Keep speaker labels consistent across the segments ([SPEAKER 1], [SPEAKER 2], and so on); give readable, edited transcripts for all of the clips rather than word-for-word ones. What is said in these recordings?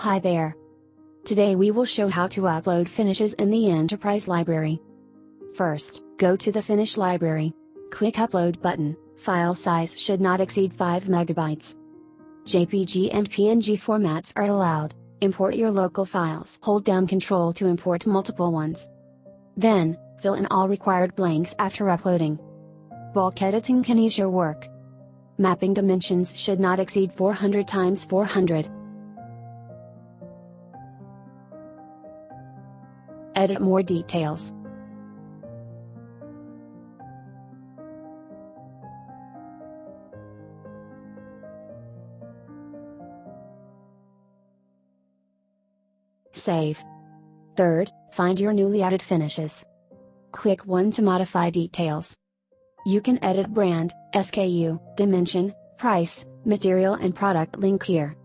[SPEAKER 1] Hi there. Today we will show how to upload finishes in the Enterprise library. First, go to the Finish library. Click Upload button. File size should not exceed 5 MB. JPG and PNG formats are allowed. Import your local files. Hold down Ctrl to import multiple ones. Then, fill in all required blanks after uploading. Bulk editing can ease your work. Mapping dimensions should not exceed 400 x 400. Edit more details. Save. Third, find your newly added finishes. Click 1 to modify details. You can edit brand, SKU, dimension, price, material and product link here.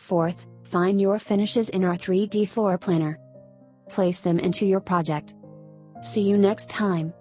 [SPEAKER 1] Fourth, find your finishes in our 3D floor planner. Place them into your project. See you next time.